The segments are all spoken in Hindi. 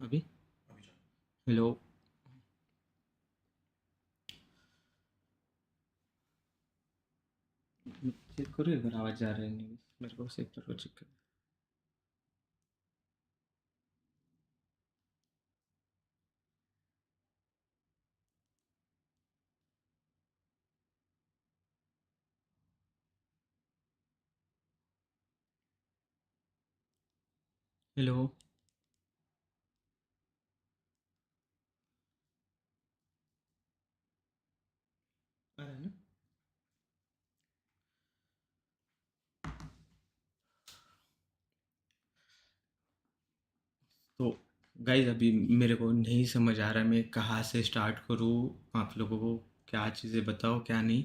अभी हेलो। चेक करो एक बार आवाज़ जा रहा है नहीं। मेरे को एक बार चेक कर। हेलो। आ रहा है ना? तो गाइज अभी मेरे को नहीं समझ आ रहा है मैं कहाँ से स्टार्ट करूँ। आप लोगों को क्या चीज़ें बताओ क्या नहीं।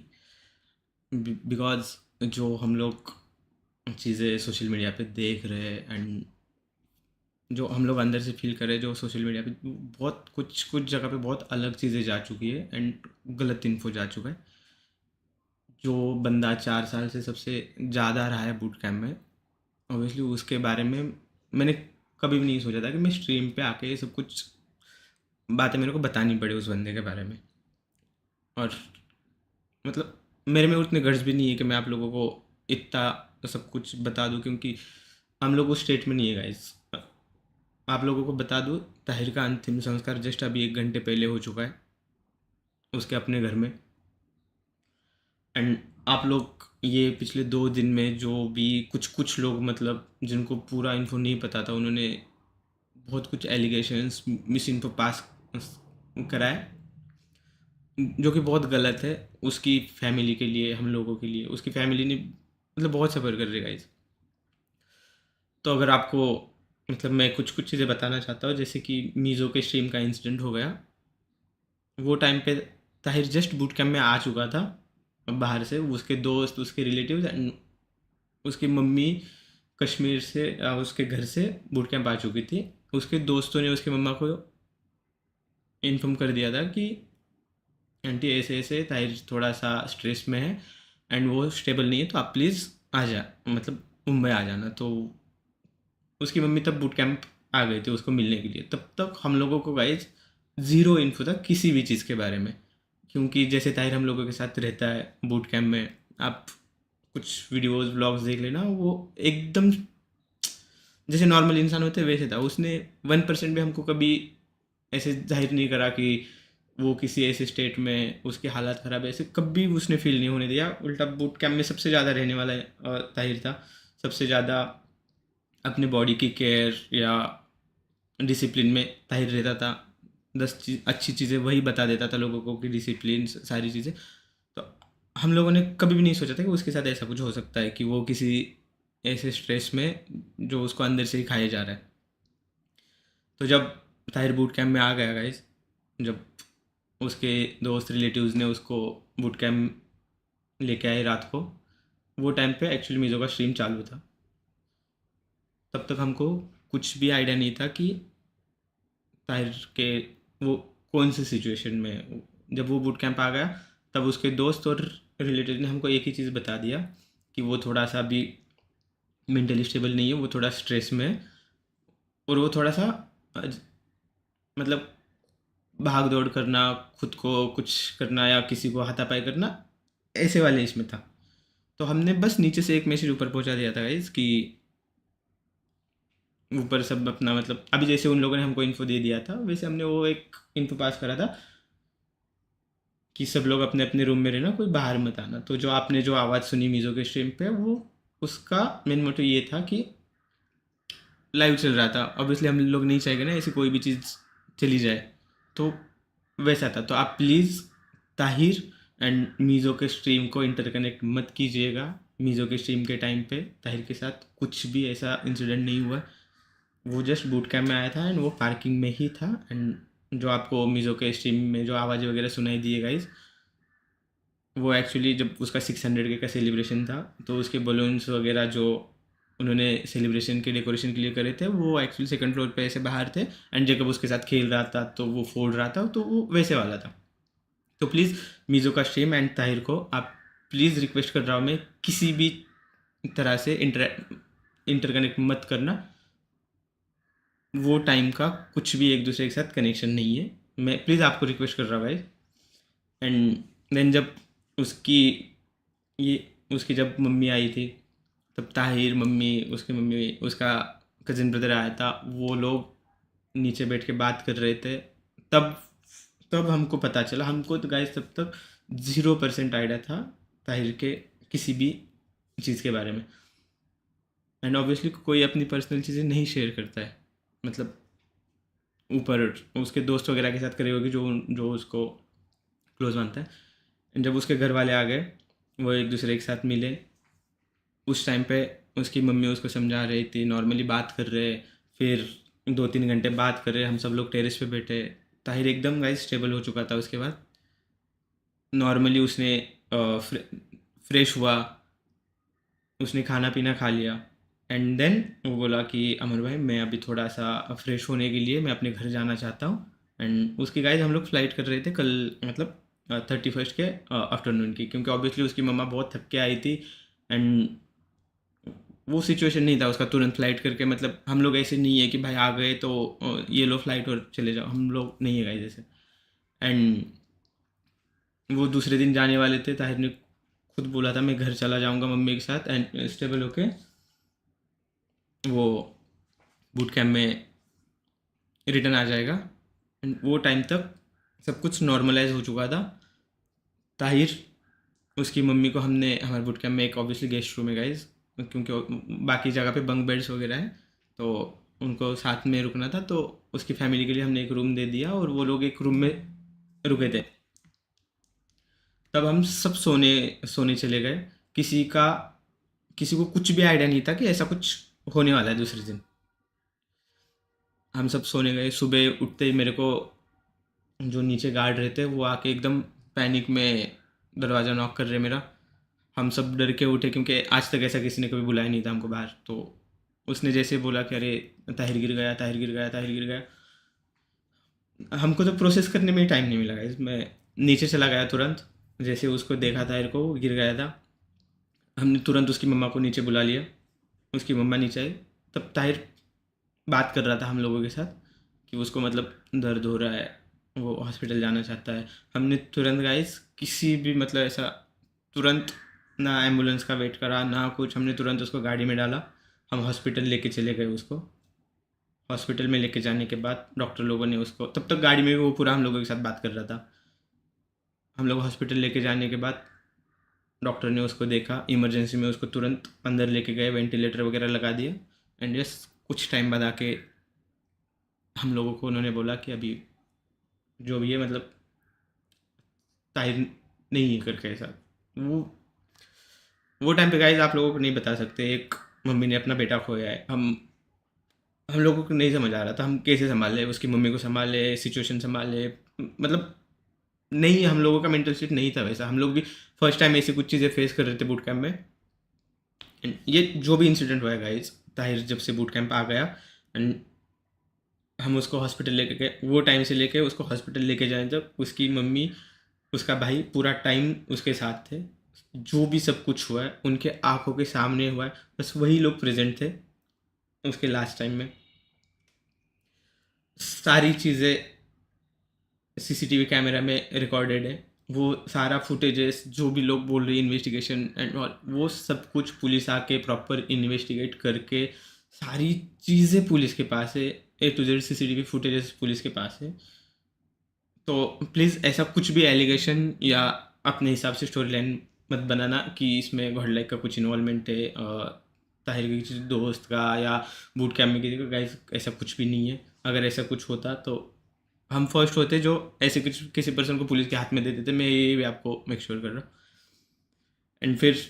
बिकॉज़ जो हम लोग चीज़ें सोशल मीडिया पे देख रहे हैं एंड जो हम लोग अंदर से फील कर रहे हैं जो सोशल मीडिया पे बहुत कुछ कुछ जगह पे बहुत अलग चीज़ें जा चुकी है एंड गलत इन्फो जा चुका है। जो बंदा 4 साल से सबसे ज़्यादा रहा है बूट कैंप में, ऑब्वियसली उसके बारे में मैंने कभी भी नहीं सोचा था कि मैं स्ट्रीम पे आके ये सब कुछ बातें मेरे को बतानी पड़े उस बंदे के बारे में। और मतलब मेरे में उतने गर्ज भी नहीं है कि मैं आप लोगों को इतना सब कुछ बता दूं, क्योंकि हम लोग उस स्टेट में नहीं है गाइस। आप लोगों को बता दूं, ताहिर का अंतिम संस्कार जस्ट अभी 1 घंटे पहले हो चुका है उसके अपने घर में। एंड आप लोग ये पिछले 2 दिन में जो भी कुछ कुछ लोग मतलब जिनको पूरा इन्फो नहीं पता था, उन्होंने बहुत कुछ एलिगेशंस मिस इन्फो पास करा है, जो कि बहुत गलत है उसकी फैमिली के लिए, हम लोगों के लिए। उसकी फैमिली ने मतलब बहुत सफ़र कर रही है गाइस। तो अगर आपको मतलब मैं कुछ कुछ चीज़ें बताना चाहता हूँ, जैसे कि मीज़ो के स्ट्रीम का इंसिडेंट हो गया। वो टाइम पे ताहिर जस्ट बूट कैम्प में आ चुका था बाहर से। उसके दोस्त, उसके रिलेटिव्स एंड उसकी मम्मी कश्मीर से उसके घर से बूट कैंप आ चुकी थी। उसके दोस्तों ने उसकी मम्मा को इन्फॉर्म कर दिया था कि आंटी ऐसे ऐसे ताहिर थोड़ा सा स्ट्रेस में है एंड वो स्टेबल नहीं है, तो आप प्लीज़ आ जा, मतलब मुंबई आ जाना। तो उसकी मम्मी तब बूट कैंप आ गए थे उसको मिलने के लिए। तब तक हम लोगों को गाइज ज़ीरो इन्फो था किसी भी चीज़ के बारे में, क्योंकि जैसे ताहिर हम लोगों के साथ रहता है बूट कैंप में, आप कुछ वीडियोस व्लॉग्स देख लेना, वो एकदम जैसे नॉर्मल इंसान होते हैं वैसे था। उसने 1% भी हमको कभी ऐसे जाहिर नहीं करा कि वो किसी ऐसे स्टेट में उसकी हालत ख़राब है, ऐसे कभी उसने फील नहीं होने दिया। उल्टा बूट कैंप में सबसे ज़्यादा रहने वाला ताहिर था। सबसे ज़्यादा अपने बॉडी की केयर या डिसिप्लिन में ताहिर रहता था। 10 चीज़ अच्छी चीज़ें वही बता देता था लोगों को कि डिसिप्लिन सारी चीज़ें। तो हम लोगों ने कभी भी नहीं सोचा था कि उसके साथ ऐसा कुछ हो सकता है, कि वो किसी ऐसे स्ट्रेस में जो उसको अंदर से ही खाया जा रहा है। तो जब ताहिर बूट कैंप में आ गया गाइस, जब उसके दोस्त रिलेटिव्स ने उसको बूट कैंप लेके आए रात को, वो टाइम पे एक्चुअली मीज़ो का स्ट्रीम चालू था। तब तक हमको कुछ भी आइडिया नहीं था कि ताहिर के वो कौन सी सिचुएशन में। जब वो बूट कैंप आ गया तब उसके दोस्त और रिलेटिव ने हमको एक ही चीज़ बता दिया कि वो थोड़ा सा अभी मेंटली स्टेबल नहीं है, वो थोड़ा स्ट्रेस में है और वो थोड़ा सा मतलब भाग दौड़ करना, खुद को कुछ करना या किसी को हाथापाई करना, ऐसे वाले इसमें था। तो हमने बस नीचे से एक मैसेज ऊपर पहुंचा दिया था गाइस कि ऊपर सब अपना मतलब अभी जैसे उन लोगों ने हमको इन्फो दे दिया था वैसे हमने वो एक इन्फो पास करा था कि सब लोग अपने अपने रूम में रहना, कोई बाहर मत आना। तो जो आपने जो आवाज़ सुनी मीज़ो के स्ट्रीम पे, वो उसका मेन मोटिव ये था कि लाइव चल रहा था, ऑब्वियसली हम लोग नहीं चाहेंगे ना ऐसी कोई भी चीज़ चली जाए। तो वैसा था। तो आप प्लीज़ ताहिर एंड मीज़ो के स्ट्रीम को इंटरकनेक्ट मत कीजिएगा। मीज़ो के स्ट्रीम के टाइम पे ताहिर के साथ कुछ भी ऐसा इंसिडेंट नहीं हुआ। वो जस्ट बूट कैम्प में आया था एंड वो पार्किंग में ही था। एंड जो आपको मीज़ो के स्ट्रीम में जो आवाज़ें वगैरह सुनाई दिए गाइज, वो एक्चुअली जब उसका 600 के का सेलिब्रेशन था तो उसके बलून्स वगैरह जो उन्होंने सेलिब्रेशन के डेकोरेशन के लिए करे थे, वो एक्चुअली सेकंड फ्लोर पे ऐसे बाहर थे एंड जब उसके साथ खेल रहा था तो वो फोड़ रहा था, तो वो वैसे वाला था। तो प्लीज़ मीज़ो का स्ट्रीम एंड ताहिर को आप प्लीज़ रिक्वेस्ट कर रहा हूँ मैं, किसी भी तरह से इंटरकनेक्ट मत करना। वो टाइम का कुछ भी एक दूसरे के साथ कनेक्शन नहीं है। मैं प्लीज़ आपको रिक्वेस्ट कर रहा हूँ भाई। एंड देन जब उसकी ये उसकी जब मम्मी आई थी, तब ताहिर, मम्मी उसका कज़न ब्रदर आया था, वो लोग नीचे बैठ के बात कर रहे थे। तब तब हमको पता चला, हमको तो गाइस तब तक 0% आइडिया था ताहिर के किसी भी चीज़ के बारे में। एंड ऑब्वियसली कोई अपनी पर्सनल चीज़ें नहीं शेयर करता है, मतलब ऊपर उसके दोस्त वगैरह के साथ करी होगी जो जो उसको क्लोज मानता है। एंड जब उसके घर वाले आ गए, वो एक दूसरे के साथ मिले, उस टाइम पे उसकी मम्मी उसको समझा रही थी, नॉर्मली बात कर रहे। फिर 2-3 घंटे बात कर रहे, हम सब लोग टेरेस पे बैठे। ताहिर एकदम गाइस स्टेबल हो चुका था उसके बाद। नॉर्मली उसने फ्रेश हुआ, उसने खाना पीना खा लिया। एंड देन वो बोला कि अमर भाई, मैं अभी थोड़ा सा फ्रेश होने के लिए मैं अपने घर जाना चाहता हूँ। एंड उसकी गाइस हम लोग फ्लाइट कर रहे थे कल, मतलब 31st के आफ्टरनून की, क्योंकि ऑब्वियसली उसकी मम्मा बहुत थक के आई थी। एंड वो सिचुएशन नहीं था उसका तुरंत फ्लाइट करके, मतलब हम लोग ऐसे नहीं है कि भाई आ गए तो ये लो फ्लाइट और चले जाओ, हम लोग नहीं है गाइस जैसे। एंड वो दूसरे दिन जाने वाले थे, ताहिर ने खुद बोला था मैं घर चला जाऊंगा मम्मी के साथ एंड स्टेबल होके वो बूट कैम्प में रिटर्न आ जाएगा। एंड वो टाइम तक सब कुछ नॉर्मलाइज हो चुका था। ताहिर, उसकी मम्मी को हमने हमारे बूट कैम्प में एक ऑब्वियसली गेस्ट रूम है गाइज, क्योंकि बाकी जगह पे बंक बेड्स वगैरह हैं, तो उनको साथ में रुकना था, तो उसकी फैमिली के लिए हमने एक रूम दे दिया और वो लोग एक रूम में रुके थे। तब हम सब सोने सोने चले गए। किसी का किसी को कुछ भी आइडिया नहीं था कि ऐसा कुछ होने वाला है दूसरे दिन। हम सब सोने गए, सुबह उठते ही मेरे को जो नीचे गार्ड रहते वो आके एकदम पैनिक में दरवाज़ा नॉक कर रहे मेरा। हम सब डर के उठे, क्योंकि आज तक ऐसा किसी ने कभी बुलाया नहीं था हमको बाहर। तो उसने जैसे बोला कि अरे ताहिर गिर गया, ताहिर गिर गया, ताहिर गिर गया, हमको तो प्रोसेस करने में ही टाइम नहीं मिला गाइस। मैं नीचे चला गया तुरंत, जैसे उसको देखा ताहिर को वो गिर गया था, हमने तुरंत उसकी मम्मा को नीचे बुला लिया। उसकी मम्मा नीचे आई, तब ताहिर बात कर रहा था हम लोगों के साथ कि उसको मतलब दर्द हो रहा है, वो हॉस्पिटल जाना चाहता है। हमने तुरंत गाइस किसी भी मतलब ऐसा तुरंत ना एम्बुलेंस का वेट करा ना कुछ, हमने तुरंत उसको गाड़ी में डाला, हम हॉस्पिटल लेके चले गए उसको। हॉस्पिटल में लेके जाने के बाद डॉक्टर लोगों ने उसको, तब तक गाड़ी में भी वो पूरा हम लोगों के साथ बात कर रहा था। हम लोग हॉस्पिटल लेके जाने के बाद डॉक्टर ने उसको देखा, इमरजेंसी में उसको तुरंत अंदर लेके गए, वेंटिलेटर वगैरह लगा दिया। एंड यस, कुछ टाइम बाद आके हम लोगों को उन्होंने बोला कि अभी जो भी है, मतलब ताहिर नहीं है करके ऐसा। वो वो टाइम पे गाइस आप लोगों को नहीं बता सकते, एक मम्मी ने अपना बेटा खोया है। हम लोगों को नहीं समझ आ रहा था हम कैसे संभाले, उसकी मम्मी को संभाले, सिचुएशन संभाले, मतलब नहीं, हम लोगों का मेंटल स्टेट नहीं था वैसा। हम लोग भी फर्स्ट टाइम ऐसी कुछ चीज़ें फेस कर रहे थे बूट कैंप में। एंड ये जो भी इंसिडेंट हुआ है गाइस, ताहिर जब से बूट कैंप आ गया एंड हम उसको हॉस्पिटल लेके गए, वो टाइम से लेके उसको हॉस्पिटल लेके जाए तक उसकी मम्मी, उसका भाई पूरा टाइम उसके साथ थे। जो भी सब कुछ हुआ है उनके आंखों के सामने हुआ है, बस वही लोग प्रेजेंट थे उसके लास्ट टाइम में। सारी चीज़ें सीसीटीवी कैमरा में रिकॉर्डेड है, वो सारा फुटेजेस जो भी लोग बोल रहे हैं इन्वेस्टिगेशन एंड ऑल, वो सब कुछ पुलिस आके प्रॉपर इन्वेस्टिगेट करके सारी चीज़ें पुलिस के पास है। A to Z CCTV footages police के पास है। तो प्लीज़ ऐसा कुछ भी एलिगेशन या अपने हिसाब से स्टोरी लाइन मत बनाना कि इसमें गॉड लाइक का कुछ इन्वॉल्वमेंट है, ताहिर के किसी दोस्त का या बूट कैम्प में किसी का। गाइस ऐसा कुछ भी नहीं है। अगर ऐसा कुछ होता तो हम फर्स्ट होते जो ऐसे कुछ किसी पर्सन को पुलिस के हाथ में दे देते। मैं ये भी आपको मेक श्योर कर रहा हूँ। एंड फिर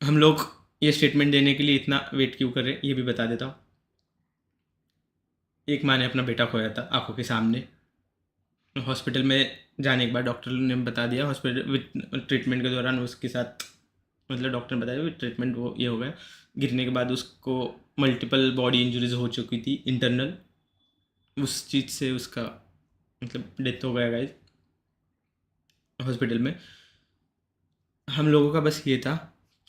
हम लोग ये स्टेटमेंट देने के लिए इतना वेट क्यों कर रहे हैं ये भी बता देता हूँ। एक माँ ने अपना बेटा खोया था आंखों के सामने। हॉस्पिटल में जाने के बाद डॉक्टर ने बता दिया, हॉस्पिटल ट्रीटमेंट के दौरान उसके साथ, मतलब डॉक्टर ने बताया ट्रीटमेंट वो ये हो गया। गिरने के बाद उसको मल्टीपल बॉडी इंजरीज हो चुकी थी इंटरनल, उस चीज़ से उसका मतलब डेथ हो गया गाइस हॉस्पिटल में। हम लोगों का बस ये था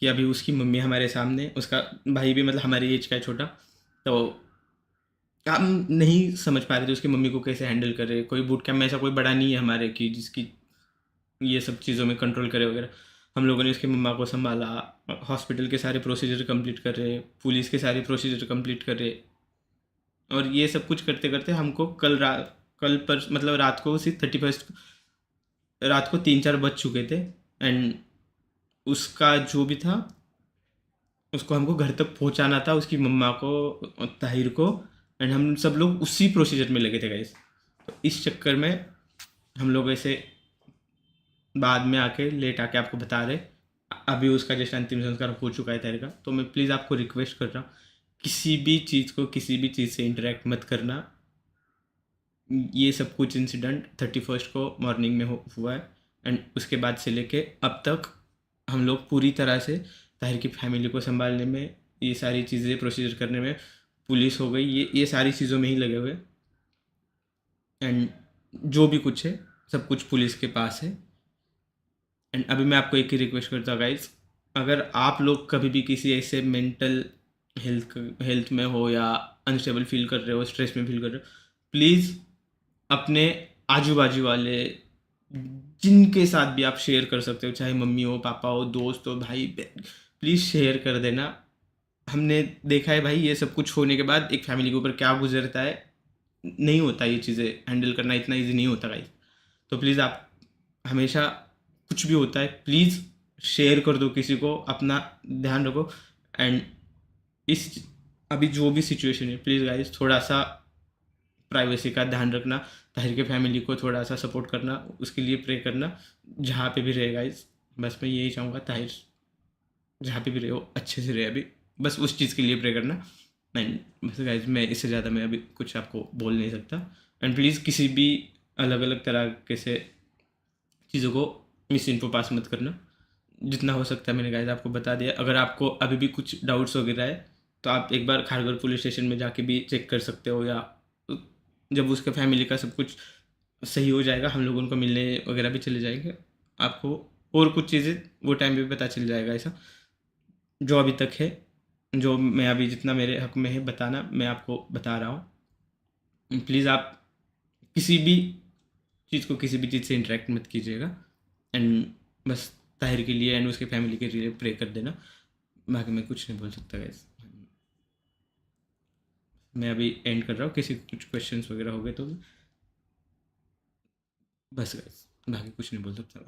कि अभी उसकी मम्मी हमारे सामने, उसका भाई भी मतलब हमारी एज का है छोटा, तो हम नहीं समझ पा रहे थे उसकी मम्मी को कैसे हैंडल करे। कोई बूट कैंप में ऐसा कोई बड़ा नहीं है हमारे कि जिसकी ये सब चीज़ों में कंट्रोल करे वगैरह। हम लोगों ने उसकी मम्मा को संभाला, हॉस्पिटल के सारे प्रोसीजर कंप्लीट कर रहे, पुलिस के सारे प्रोसीजर कंप्लीट कर रहे। और ये सब कुछ करते करते हमको कल पर मतलब रात को उसी 31st रात को 3-4 बज चुके थे। एंड उसका जो भी था उसको हमको घर तक पहुंचाना था, उसकी मम्मा को और ताहिर को। एंड हम सब लोग उसी प्रोसीजर में लगे थे गाइस। तो इस चक्कर में हम लोग ऐसे बाद में आके लेट आके आपको बता रहे। अभी उसका जैसे अंतिम संस्कार हो चुका है ताहिर का। तो मैं प्लीज़ आपको रिक्वेस्ट कर रहा हूँ, किसी भी चीज़ को किसी भी चीज़ से इंटरेक्ट मत करना। ये सब कुछ इंसिडेंट 31st को मॉर्निंग में हुआ है। एंड उसके बाद से लेके अब तक हम लोग पूरी तरह से ताहिर की फैमिली को संभालने में, ये सारी चीज़ें प्रोसीजर करने में, पुलिस हो गई, ये सारी चीज़ों में ही लगे हुए। एंड जो भी कुछ है सब कुछ पुलिस के पास है। एंड अभी मैं आपको एक ही रिक्वेस्ट करता हूँ गाइज, अगर आप लोग कभी भी किसी ऐसे मेंटल हेल्थ में हो या अनस्टेबल फील कर रहे हो, स्ट्रेस में फील कर रहे हो, प्लीज़ अपने आजू बाजू वाले जिनके साथ भी आप शेयर कर सकते हो, चाहे मम्मी हो, पापा हो, दोस्त हो, भाई बहन, प्लीज़ शेयर कर देना। हमने देखा है भाई ये सब कुछ होने के बाद एक फैमिली के ऊपर क्या गुजरता है। नहीं होता ये चीज़ें हैंडल करना इतना ईजी नहीं होता गाइस। तो प्लीज़ आप हमेशा कुछ भी होता है प्लीज़ शेयर कर दो किसी को, अपना ध्यान रखो। एंड इस अभी जो भी सिचुएशन है प्लीज़ गाइस थोड़ा सा प्राइवेसी का ध्यान रखना, ताहिर के फैमिली को थोड़ा सा सपोर्ट करना, उसके लिए प्रे करना जहाँ पे भी रहे गाइस। बस मैं यही चाहूँगा ताहिर जहाँ पे भी रहे हो अच्छे से रहे अभी, बस उस चीज़ के लिए प्रे करना। एंड बस गाइज मैं इससे ज़्यादा मैं अभी कुछ आपको बोल नहीं सकता। एंड प्लीज़ किसी भी अलग अलग तरह के से चीज़ों को मिस इन्फो पास मत करना। जितना हो सकता है मैंने गाइज आपको बता दिया। अगर आपको अभी भी कुछ डाउट्स वगैरह है तो आप एक बार खारघर पुलिस स्टेशन में जाके भी चेक कर सकते हो, या जब उसके फैमिली का सब कुछ सही हो जाएगा हम लोग उनको मिलने वगैरह भी चले जाएंगे। आपको और कुछ चीज़ें वो टाइम पे पता चल जाएगा। ऐसा जो अभी तक है, जो मैं अभी जितना मेरे हक में है बताना मैं आपको बता रहा हूँ। प्लीज़ आप किसी भी चीज़ को किसी भी चीज़ से इंटरेक्ट मत कीजिएगा। एंड बस ताहिर के लिए एंड उसके फैमिली के लिए प्रे कर देना। बाकी मैं कुछ नहीं बोल सकता गैस। मैं अभी एंड कर रहा हूँ, किसी कुछ क्वेश्चंस वगैरह हो गए तो बस गैस बाकी कुछ नहीं बोल सकता।